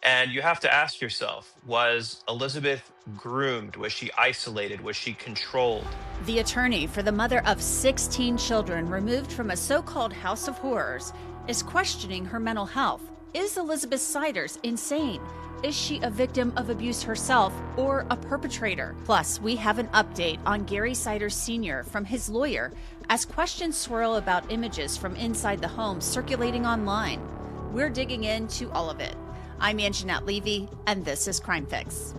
And you have to ask yourself, was Elizabeth groomed? Was she isolated? Was she controlled? The attorney for the mother of 16 children removed from a so called house of horrors is questioning her mental health. Is Elizabeth Ciders insane? Is she a victim of abuse herself or a perpetrator? Plus, we have an update on Gary Ciders Sr. from his lawyer as questions swirl about images from inside the home circulating online. We're digging into all of it. I'm Anjanette Levy, and this is Crime Fix.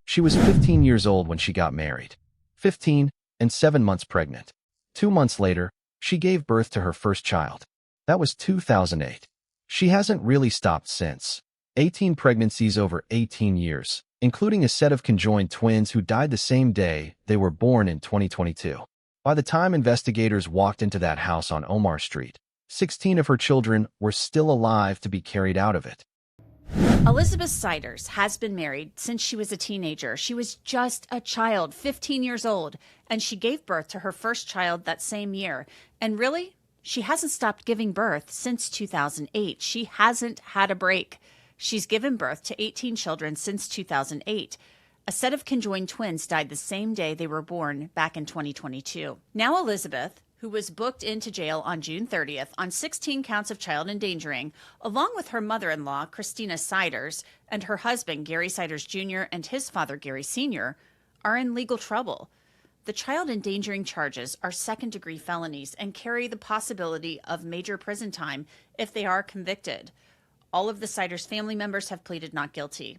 She was 15 years old when she got married. 15 and 7 months pregnant. 2 months later, she gave birth to her first child. That was 2008. She hasn't really stopped since. 18 pregnancies over 18 years, including a set of conjoined twins who died the same day they were born in 2022. By the time investigators walked into that house on Omar Street, 16 of her children were still alive to be carried out of it. Elizabeth Ciders has been married since she was a teenager. She was just a child, 15 years old, and she gave birth to her first child that same year. And really, she hasn't stopped giving birth since 2008. She hasn't had a break. She's given birth to 18 children since 2008. A set of conjoined twins died the same day they were born back in 2022. Now Elizabeth, who was booked into jail on June 30th on 16 counts of child endangering, along with her mother-in-law, Christina Ciders, and her husband, Gary Ciders Jr., and his father, Gary Sr., are in legal trouble. The child endangering charges are second-degree felonies and carry the possibility of major prison time if they are convicted. All of the Ciders family members have pleaded not guilty.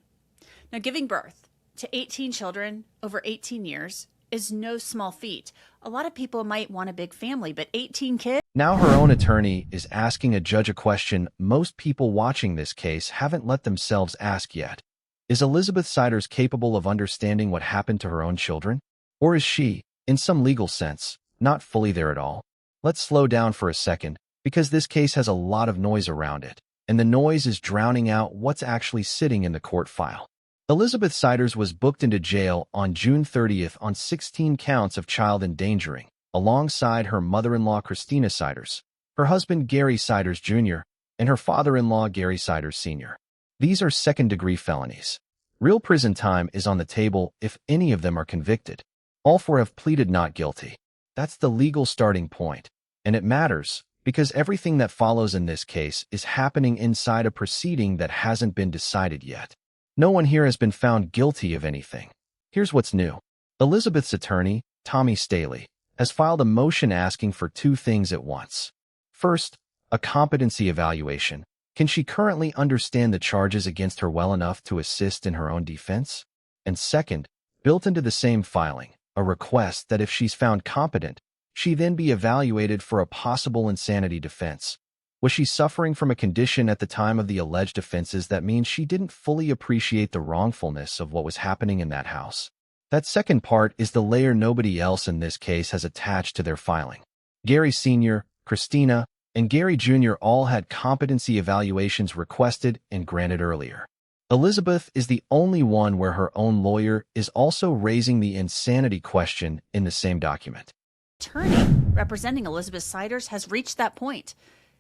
Now, giving birth to 18 children over 18 years is no small feat. A lot of people might want a big family, but 18 kids? Now her own attorney is asking a judge a question most people watching this case haven't let themselves ask yet. Is Elizabeth Ciders capable of understanding what happened to her own children? Or is she, in some legal sense, not fully there at all? Let's slow down for a second, because this case has a lot of noise around it, and the noise is drowning out what's actually sitting in the court file. Elizabeth Ciders was booked into jail on June 30th on 16 counts of child endangering, alongside her mother-in-law Christina Ciders, her husband Gary Ciders Jr., and her father-in-law Gary Ciders Sr. These are second-degree felonies. Real prison time is on the table if any of them are convicted. All four have pleaded not guilty. That's the legal starting point, and it matters because everything that follows in this case is happening inside a proceeding that hasn't been decided yet. No one here has been found guilty of anything. Here's what's new. Elizabeth's attorney, Tommy Staley, has filed a motion asking for two things at once. First, a competency evaluation. Can she currently understand the charges against her well enough to assist in her own defense? And second, built into the same filing, a request that if she's found competent, she then be evaluated for a possible insanity defense. Was she suffering from a condition at the time of the alleged offenses that means she didn't fully appreciate the wrongfulness of what was happening in that house? That second part is the layer nobody else in this case has attached to their filing. Gary Sr., Christina, and Gary Jr. all had competency evaluations requested and granted earlier. Elizabeth is the only one where her own lawyer is also raising the insanity question in the same document. Attorney representing Elizabeth Ciders has reached that point.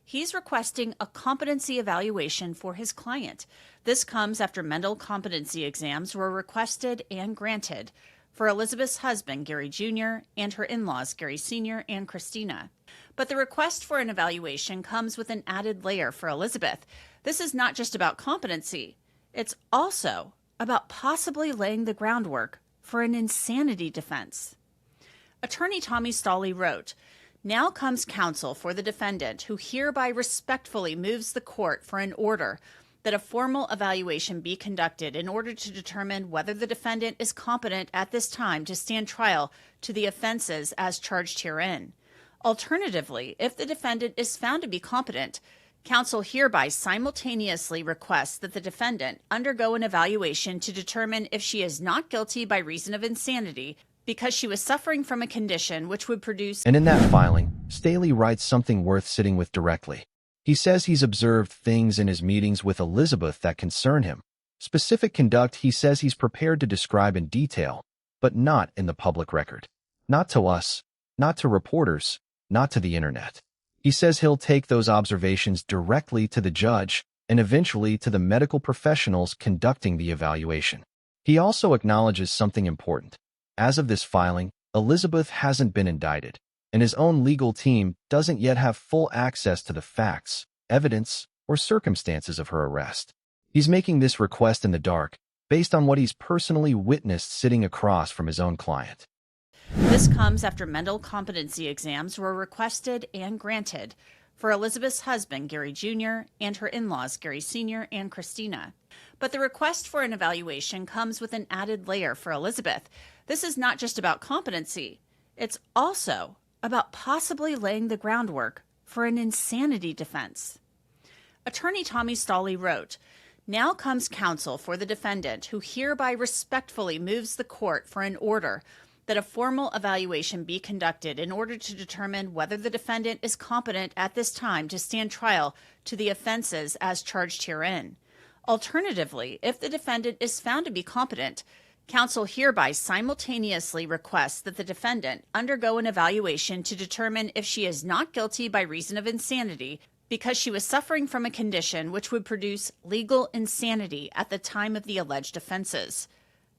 He's requesting a competency evaluation for his client. This comes after mental competency exams were requested and granted for Elizabeth's husband, Gary Jr., and her in-laws, Gary Sr. and Christina. But the request for an evaluation comes with an added layer for Elizabeth. This is not just about competency. It's also about possibly laying the groundwork for an insanity defense. Attorney Tommy Staley wrote, "Now comes counsel for the defendant, who hereby respectfully moves the court for an order that a formal evaluation be conducted in order to determine whether the defendant is competent at this time to stand trial to the offenses as charged herein. Alternatively, if the defendant is found to be competent, counsel hereby simultaneously requests that the defendant undergo an evaluation to determine if she is not guilty by reason of insanity because she was suffering from a condition which would produce..." And in that filing, Staley writes something worth sitting with directly. He says he's observed things in his meetings with Elizabeth that concern him. Specific conduct he says he's prepared to describe in detail, but not in the public record. Not to us, not to reporters, not to the internet. He says he'll take those observations directly to the judge and eventually to the medical professionals conducting the evaluation. He also acknowledges something important. As of this filing, Elizabeth hasn't been indicted, and his own legal team doesn't yet have full access to the facts, evidence, or circumstances of her arrest. He's making this request in the dark, based on what he's personally witnessed sitting across from his own client. This comes after mental competency exams were requested and granted for Elizabeth's husband, Gary Jr., and her in-laws, Gary Sr. and Christina. But the request for an evaluation comes with an added layer for Elizabeth. This is not just about competency. It's also about possibly laying the groundwork for an insanity defense. Attorney Tommy Stolle wrote, "Now comes counsel for the defendant, who hereby respectfully moves the court for an order that a formal evaluation be conducted in order to determine whether the defendant is competent at this time to stand trial to the offenses as charged herein. Alternatively, if the defendant is found to be competent, counsel hereby simultaneously requests that the defendant undergo an evaluation to determine if she is not guilty by reason of insanity because she was suffering from a condition which would produce legal insanity at the time of the alleged offenses.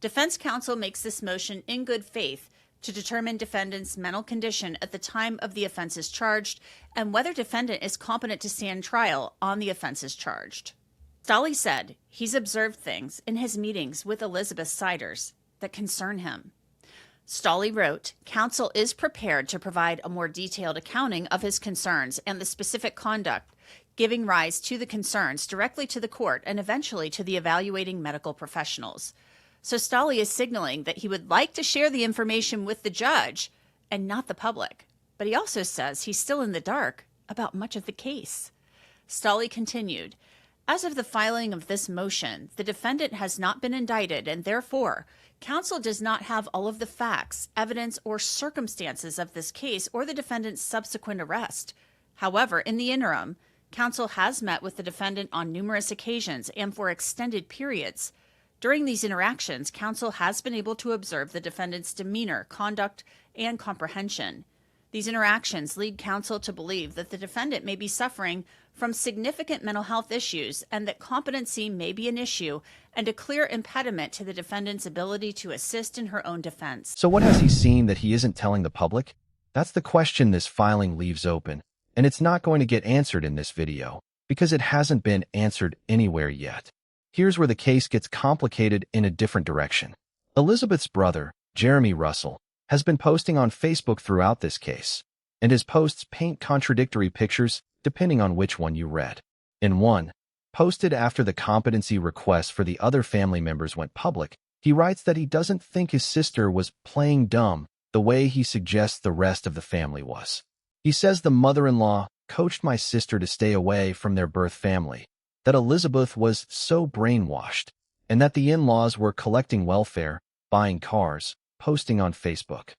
Defense counsel makes this motion in good faith to determine defendant's mental condition at the time of the offenses charged and whether defendant is competent to stand trial on the offenses charged." Stolle said he's observed things in his meetings with Elizabeth Ciders that concern him. Stolle wrote, "Counsel is prepared to provide a more detailed accounting of his concerns and the specific conduct giving rise to the concerns directly to the court and eventually to the evaluating medical professionals." So Stolle is signaling that he would like to share the information with the judge and not the public. But he also says he's still in the dark about much of the case. Stolle continued, "As of the filing of this motion, the defendant has not been indicted, and therefore, counsel does not have all of the facts, evidence, or circumstances of this case or the defendant's subsequent arrest. However, in the interim, counsel has met with the defendant on numerous occasions and for extended periods. During these interactions, counsel has been able to observe the defendant's demeanor, conduct, and comprehension. These interactions lead counsel to believe that the defendant may be suffering from significant mental health issues and that competency may be an issue and a clear impediment to the defendant's ability to assist in her own defense." So what has he seen that he isn't telling the public? That's the question this filing leaves open, and it's not going to get answered in this video, because it hasn't been answered anywhere yet. Here's where the case gets complicated in a different direction. Elizabeth's brother, Jeremy Russell, has been posting on Facebook throughout this case, and his posts paint contradictory pictures depending on which one you read. In one, posted after the competency request for the other family members went public, he writes that he doesn't think his sister was playing dumb the way he suggests the rest of the family was. He says the mother-in-law coached my sister to stay away from their birth family, that Elizabeth was so brainwashed, and that the in-laws were collecting welfare, buying cars, posting on Facebook.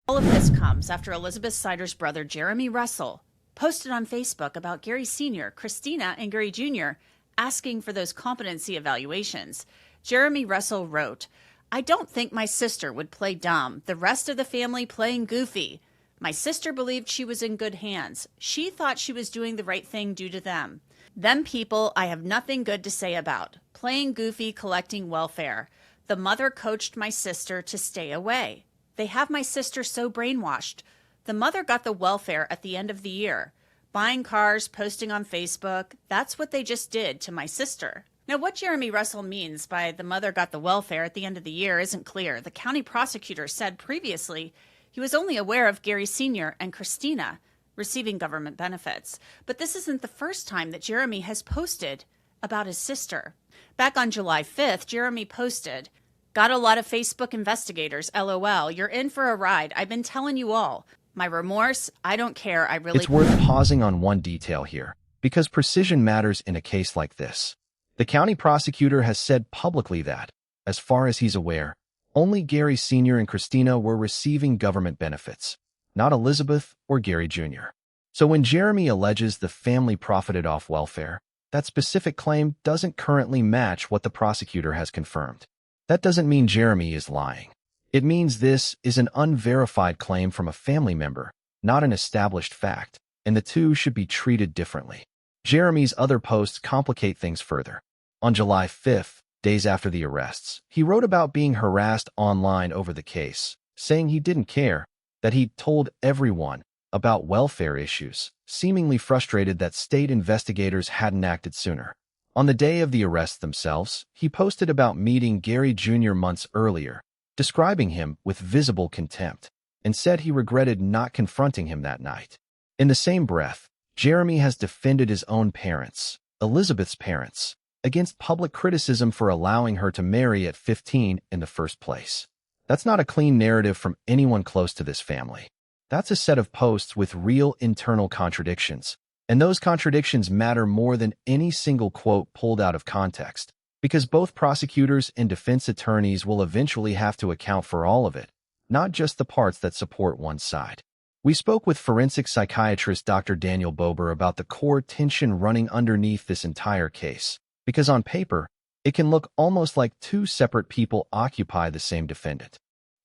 All of this comes after Elizabeth Ciders' brother Jeremy Russell posted on Facebook about Gary Sr., Christina, and Gary Jr. asking for those competency evaluations. Jeremy Russell wrote, "I don't think my sister would play dumb, the rest of the family playing goofy. My sister believed she was in good hands. She thought she was doing the right thing due to them. Them people I have nothing good to say about. Playing goofy, collecting welfare. The mother coached my sister to stay away. They have my sister so brainwashed. The mother got the welfare at the end of the year. Buying cars, posting on Facebook. That's what they just did to my sister." Now, what Jeremy Russell means by the mother got the welfare at the end of the year isn't clear. The county prosecutor said previously he was only aware of Gary Sr. and Christina receiving government benefits. But this isn't the first time that Jeremy has posted about his sister. Back on July 5th, Jeremy posted, "Got a lot of Facebook investigators, LOL. You're in for a ride. I've been telling you all. My remorse, I don't care. I really..." It's worth pausing on one detail here, because precision matters in a case like this. The county prosecutor has said publicly that, as far as he's aware, only Gary Sr. and Christina were receiving government benefits, not Elizabeth or Gary Jr. So when Jeremy alleges the family profited off welfare, that specific claim doesn't currently match what the prosecutor has confirmed. That doesn't mean Jeremy is lying. It means this is an unverified claim from a family member, not an established fact, and the two should be treated differently. Jeremy's other posts complicate things further. On July 5th, days after the arrests, he wrote about being harassed online over the case, saying he didn't care, that he'd told everyone about welfare issues, seemingly frustrated that state investigators hadn't acted sooner. On the day of the arrests themselves, he posted about meeting Gary Jr. months earlier, describing him with visible contempt, and said he regretted not confronting him that night. In the same breath, Jeremy has defended his own parents, Elizabeth's parents, against public criticism for allowing her to marry at 15 in the first place. That's not a clean narrative from anyone close to this family. That's a set of posts with real internal contradictions, and those contradictions matter more than any single quote pulled out of context, because both prosecutors and defense attorneys will eventually have to account for all of it, not just the parts that support one side. We spoke with forensic psychiatrist Dr. Daniel Bober about the core tension running underneath this entire case, because on paper, it can look almost like two separate people occupy the same defendant.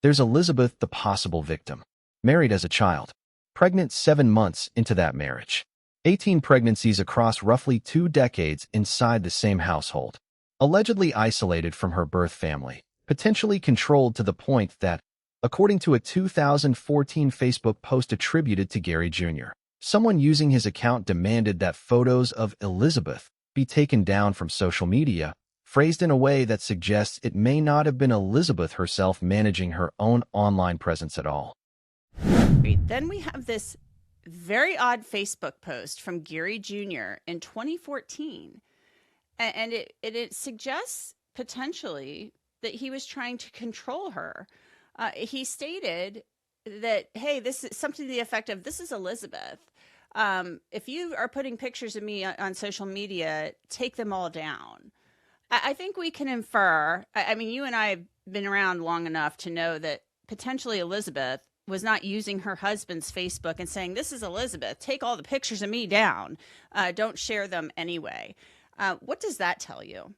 There's Elizabeth, the possible victim, married as a child, pregnant 7 months into that marriage, 18 pregnancies across roughly 2 decades inside the same household, allegedly isolated from her birth family, potentially controlled to the point that, according to a 2014 Facebook post attributed to Gary Jr., someone using his account demanded that photos of Elizabeth be taken down from social media, phrased in a way that suggests it may not have been Elizabeth herself managing her own online presence at all. Then we have this very odd Facebook post from Gary Jr. in 2014, and it suggests potentially that he was trying to control her. He stated that, hey, this is something to the effect of, this is Elizabeth. If you are putting pictures of me on social media, take them all down. I think we can infer, I mean, you and I have been around long enough to know that potentially Elizabeth was not using her husband's Facebook and saying, this is Elizabeth, take all the pictures of me down. Don't share them anyway. What does that tell you?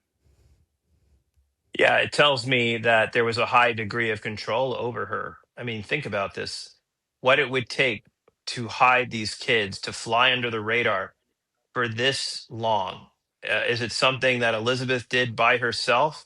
Yeah, it tells me that there was a high degree of control over her. I mean, think about this. What it would take to hide these kids, to fly under the radar for this long. Is it something that Elizabeth did by herself?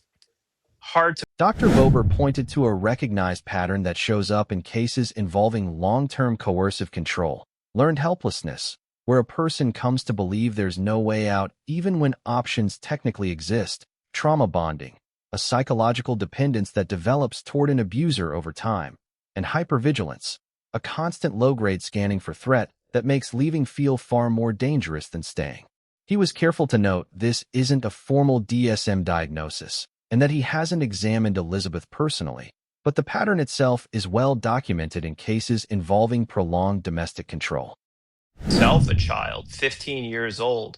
Hard to. Dr. Bober pointed to a recognized pattern that shows up in cases involving long-term coercive control, learned helplessness, where a person comes to believe there's no way out even when options technically exist, trauma bonding, a psychological dependence that develops toward an abuser over time, and hypervigilance, a constant low-grade scanning for threat that makes leaving feel far more dangerous than staying. He was careful to note this isn't a formal DSM diagnosis, and that he hasn't examined Elizabeth personally, but the pattern itself is well documented in cases involving prolonged domestic control. Self, a child, 15 years old,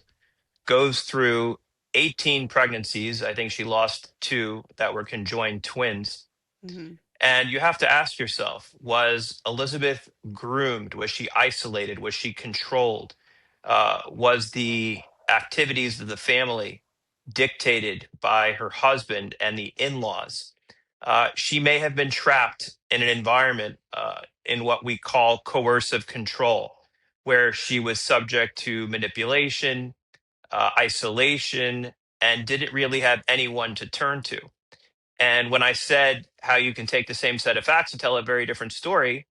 goes through 18 pregnancies. I think she lost 2 that were conjoined twins. Mm-hmm. And you have to ask yourself, was Elizabeth groomed? Was she isolated? Was she controlled? Was the activities of the family dictated by her husband and the in laws? She may have been trapped in an environment in what we call coercive control, where she was subject to manipulation, isolation, and didn't really have anyone to turn to. And when I said how you can take the same set of facts and tell a very different story,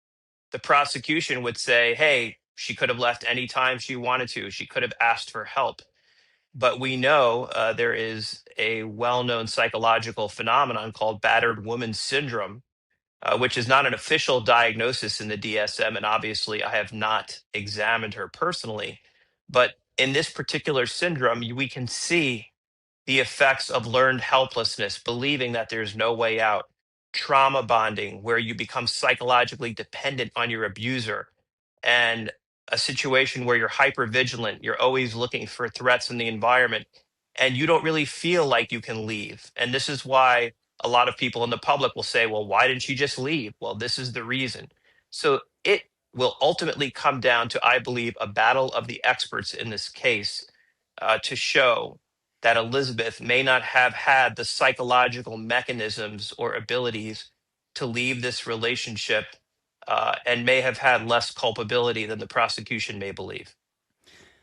the prosecution would say, hey, she could have left anytime she wanted to. She could have asked for help. But we know there is a well known psychological phenomenon called battered woman syndrome, which is not an official diagnosis in the DSM. And obviously, I have not examined her personally. But in this particular syndrome, we can see the effects of learned helplessness, believing that there's no way out, trauma bonding, where you become psychologically dependent on your abuser, and a situation where you're hyper vigilant, you're always looking for threats in the environment, and you don't really feel like you can leave. And this is why a lot of people in the public will say, well, why didn't she just leave? Well, this is the reason. So it will ultimately come down to, I believe, a battle of the experts in this case to show that Elizabeth may not have had the psychological mechanisms or abilities to leave this relationship and may have had less culpability than the prosecution may believe.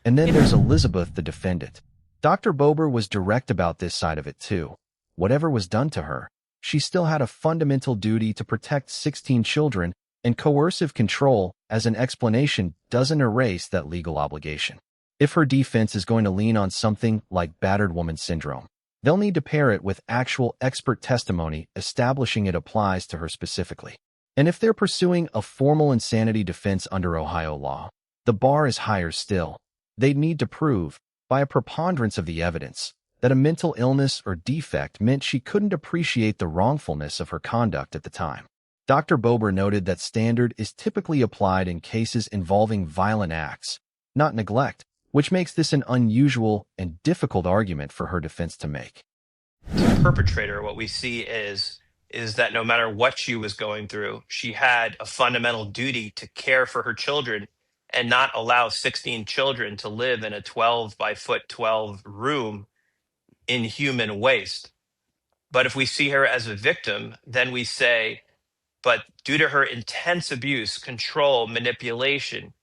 And then there's Elizabeth, the defendant. Dr. Bober was direct about this side of it too. Whatever was done to her, she still had a fundamental duty to protect 16 children, and coercive control as an explanation doesn't erase that legal obligation. If her defense is going to lean on something like battered woman syndrome, they'll need to pair it with actual expert testimony establishing it applies to her specifically. And if they're pursuing a formal insanity defense under Ohio law, the bar is higher still. They'd need to prove, by a preponderance of the evidence, that a mental illness or defect meant she couldn't appreciate the wrongfulness of her conduct at the time. Dr. Bober noted that standard is typically applied in cases involving violent acts, not neglect, which makes this an unusual and difficult argument for her defense to make. To Perpetrator, what we see is that no matter what she was going through, she had a fundamental duty to care for her children and not allow 16 children to live in a 12 by foot 12 room in human waste. But if we see her as a victim, then we say, but due to her intense abuse, control, manipulation,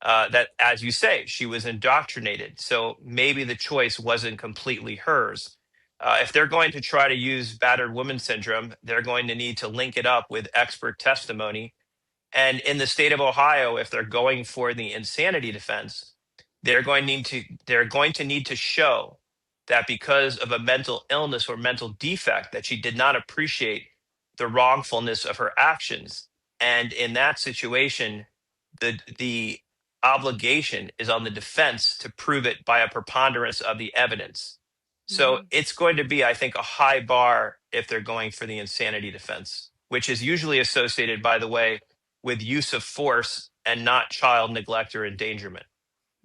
that, as you say, she was indoctrinated. So maybe the choice wasn't completely hers. If they're going to try to use battered woman syndrome, they're going to need to link it up with expert testimony. And in the state of Ohio, if they're going for the insanity defense, they're going to need to show that because of a mental illness or mental defect that she did not appreciate the wrongfulness of her actions. And in that situation, the obligation is on the defense to prove it by a preponderance of the evidence. So Mhm. it's going to be, I think, a high bar if they're going for the insanity defense, which is usually associated, by the way, with use of force and not child neglect or endangerment.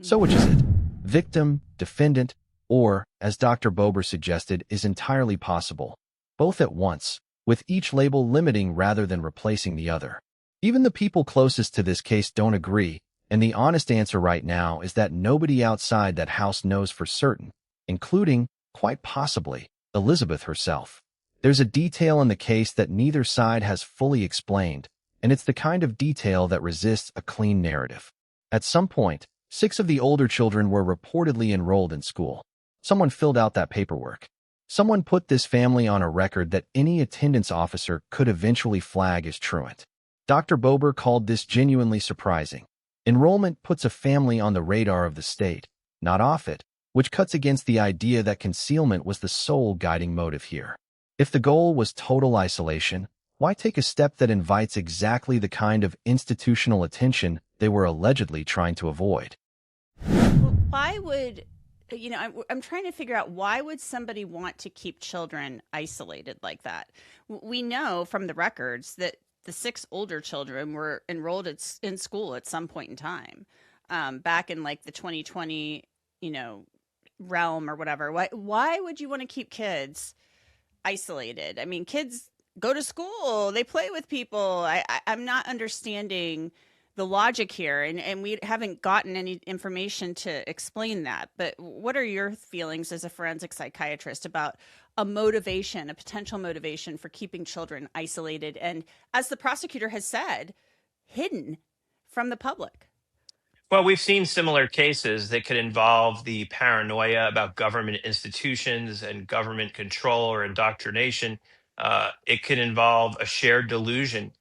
So which is it? Victim, defendant, or, as Dr. Bober suggested, is entirely possible, both at once, with each label limiting rather than replacing the other. Even the people closest to this case don't agree, and the honest answer right now is that nobody outside that house knows for certain, including, quite possibly, Elizabeth herself. There's a detail in the case that neither side has fully explained, and it's the kind of detail that resists a clean narrative. At some point, 6 of the older children were reportedly enrolled in school. Someone filled out that paperwork. Someone put this family on a record that any attendance officer could eventually flag as truant. Dr. Bober called this genuinely surprising. Enrollment puts a family on the radar of the state, not off it, which cuts against the idea that concealment was the sole guiding motive here. If the goal was total isolation, why take a step that invites exactly the kind of institutional attention they were allegedly trying to avoid? Why would, I'm trying to figure out why would somebody want to keep children isolated like that? We know from the records that the 6 older children were enrolled in school at some point in time, back in like the 2020, realm or whatever. Why would you want to keep kids isolated? I mean, kids go to school, they play with people. I'm not understanding the logic here, and we haven't gotten any information to explain that. But what are your feelings as a forensic psychiatrist about a potential motivation for keeping children isolated and, as the prosecutor has said, hidden from the public? Well, we've seen similar cases that could involve the paranoia about government institutions and government control or indoctrination. It could involve a shared delusion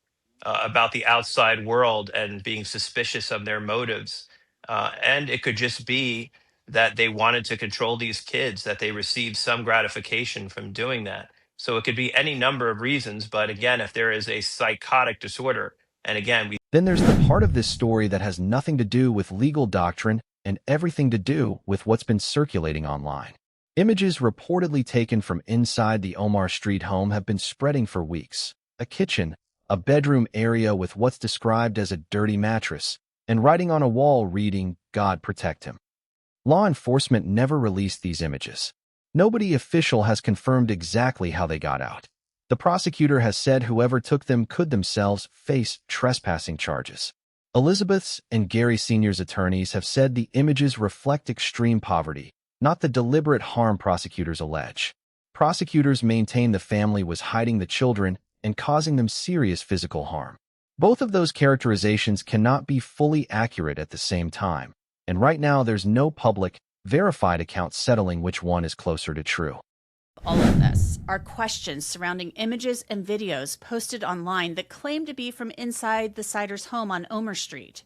about the outside world and being suspicious of their motives. And it could just be that they wanted to control these kids, that they received some gratification from doing that. So it could be any number of reasons. But again, if there is a psychotic disorder, and again, Then there's the part of this story that has nothing to do with legal doctrine and everything to do with what's been circulating online. Images reportedly taken from inside the Omar Street home have been spreading for weeks. A kitchen, a bedroom area with what's described as a dirty mattress, and writing on a wall reading, "God protect him." Law enforcement never released these images. Nobody official has confirmed exactly how they got out. The prosecutor has said whoever took them could themselves face trespassing charges. Elizabeth's and Gary Sr.'s attorneys have said the images reflect extreme poverty, not the deliberate harm prosecutors allege. Prosecutors maintain the family was hiding the children and causing them serious physical harm. Both of those characterizations cannot be fully accurate at the same time. And right now, there's no public, verified account settling which one is closer to true. All of this are questions surrounding images and videos posted online that claim to be from inside the Ciders' home on Omar Street.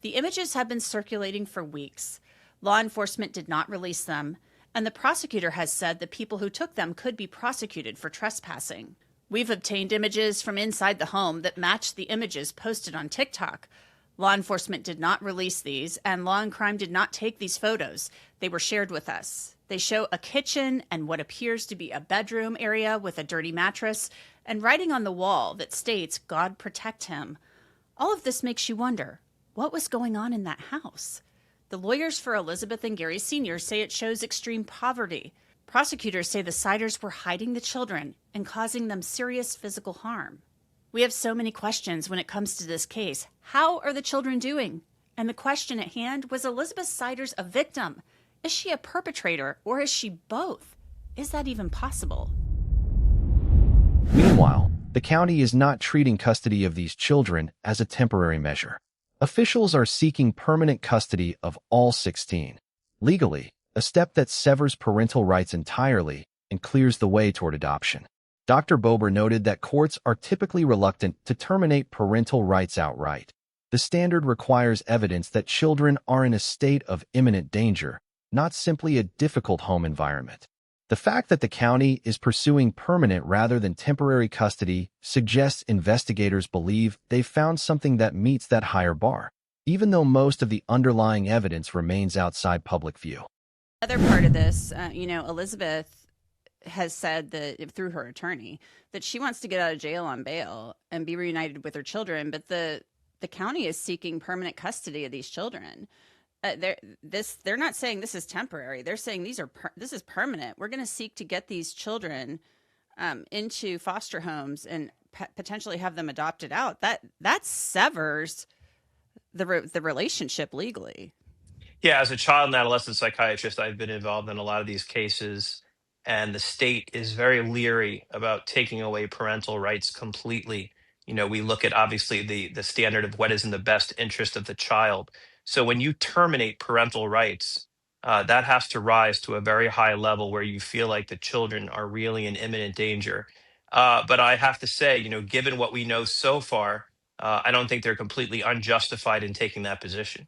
The images have been circulating for weeks. Law enforcement did not release them, and the prosecutor has said the people who took them could be prosecuted for trespassing. We've obtained images from inside the home that match the images posted on TikTok. Law enforcement did not release these, and Law and Crime did not take these photos. They were shared with us. They show a kitchen and what appears to be a bedroom area with a dirty mattress and writing on the wall that states, "God protect him." All of this makes you wonder, what was going on in that house? The lawyers for Elizabeth and Gary Sr. say it shows extreme poverty. Prosecutors say the Ciders were hiding the children and causing them serious physical harm. We have so many questions when it comes to this case. How are the children doing? And the question at hand, was Elizabeth Ciders a victim? Is she a perpetrator, or is she both? Is that even possible? Meanwhile, the county is not treating custody of these children as a temporary measure. Officials are seeking permanent custody of all 16. Legally, a step that severs parental rights entirely and clears the way toward adoption. Dr. Bober noted that courts are typically reluctant to terminate parental rights outright. The standard requires evidence that children are in a state of imminent danger, not simply a difficult home environment. The fact that the county is pursuing permanent rather than temporary custody suggests investigators believe they've found something that meets that higher bar, even though most of the underlying evidence remains outside public view. Other part of this, Elizabeth has said that through her attorney that she wants to get out of jail on bail and be reunited with her children, but the county is seeking permanent custody of these children. They're not saying this is temporary. They're saying this is permanent. We're going to seek to get these children into foster homes and potentially have them adopted out. That severs the relationship legally. Yeah, as a child and adolescent psychiatrist, I've been involved in a lot of these cases, and the state is very leery about taking away parental rights completely. We look at obviously the standard of what is in the best interest of the child. So when you terminate parental rights, that has to rise to a very high level where you feel like the children are really in imminent danger. But I have to say, given what we know so far, I don't think they're completely unjustified in taking that position.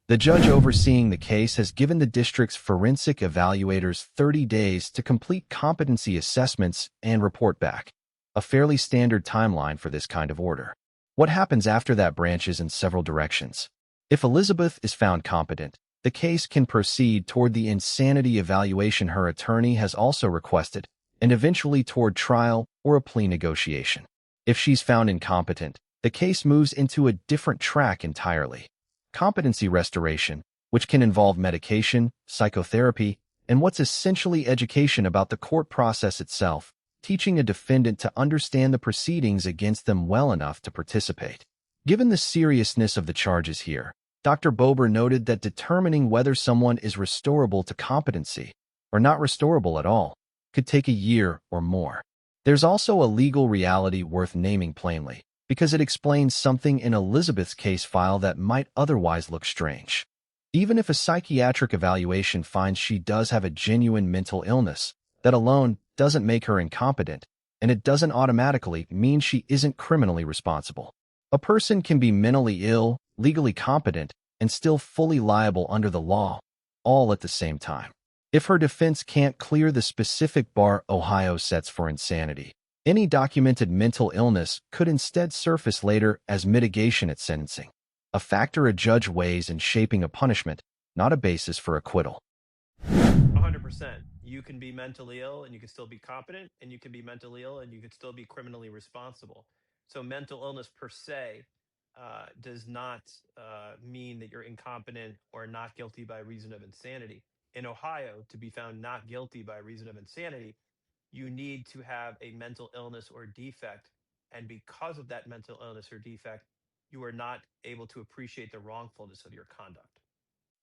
The judge overseeing the case has given the district's forensic evaluators 30 days to complete competency assessments and report back, a fairly standard timeline for this kind of order. What happens after that branches in several directions. If Elizabeth is found competent, the case can proceed toward the insanity evaluation her attorney has also requested, and eventually toward trial or a plea negotiation. If she's found incompetent, the case moves into a different track entirely. Competency restoration, which can involve medication, psychotherapy, and what's essentially education about the court process itself, teaching a defendant to understand the proceedings against them well enough to participate. Given the seriousness of the charges here, Dr. Bober noted that determining whether someone is restorable to competency or not restorable at all could take a year or more. There's also a legal reality worth naming plainly, because it explains something in Elizabeth's case file that might otherwise look strange. Even if a psychiatric evaluation finds she does have a genuine mental illness, that alone doesn't make her incompetent, and it doesn't automatically mean she isn't criminally responsible. A person can be mentally ill, legally competent, and still fully liable under the law, all at the same time. If her defense can't clear the specific bar Ohio sets for insanity, any documented mental illness could instead surface later as mitigation at sentencing, a factor a judge weighs in shaping a punishment, not a basis for acquittal. 100%. You can be mentally ill and you can still be competent, and you can be mentally ill and you can still be criminally responsible. So mental illness per se does not mean that you're incompetent or not guilty by reason of insanity. In Ohio, to be found not guilty by reason of insanity, you need to have a mental illness or defect. And because of that mental illness or defect, you are not able to appreciate the wrongfulness of your conduct.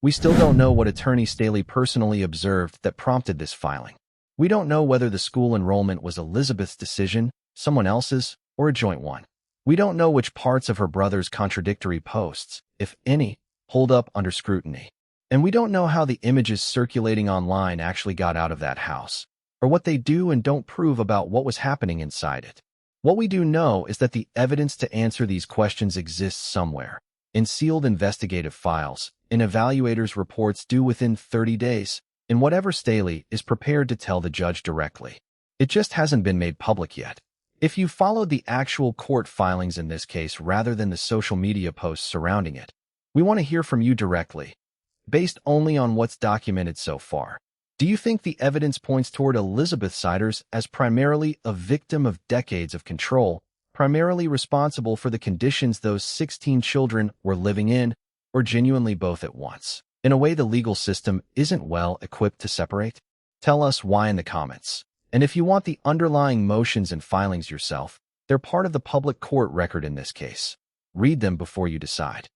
We still don't know what Attorney Staley personally observed that prompted this filing. We don't know whether the school enrollment was Elizabeth's decision, someone else's, or a joint one. We don't know which parts of her brother's contradictory posts, if any, hold up under scrutiny. And we don't know how the images circulating online actually got out of that house, or what they do and don't prove about what was happening inside it. What we do know is that the evidence to answer these questions exists somewhere, in sealed investigative files, in evaluators' reports due within 30 days, in whatever Staley is prepared to tell the judge directly. It just hasn't been made public yet. If you followed the actual court filings in this case rather than the social media posts surrounding it, we want to hear from you directly. Based only on what's documented so far, do you think the evidence points toward Elizabeth Ciders as primarily a victim of decades of control, primarily responsible for the conditions those 16 children were living in, or genuinely both at once, in a way the legal system isn't well equipped to separate? Tell us why in the comments. And if you want the underlying motions and filings yourself, they're part of the public court record in this case. Read them before you decide.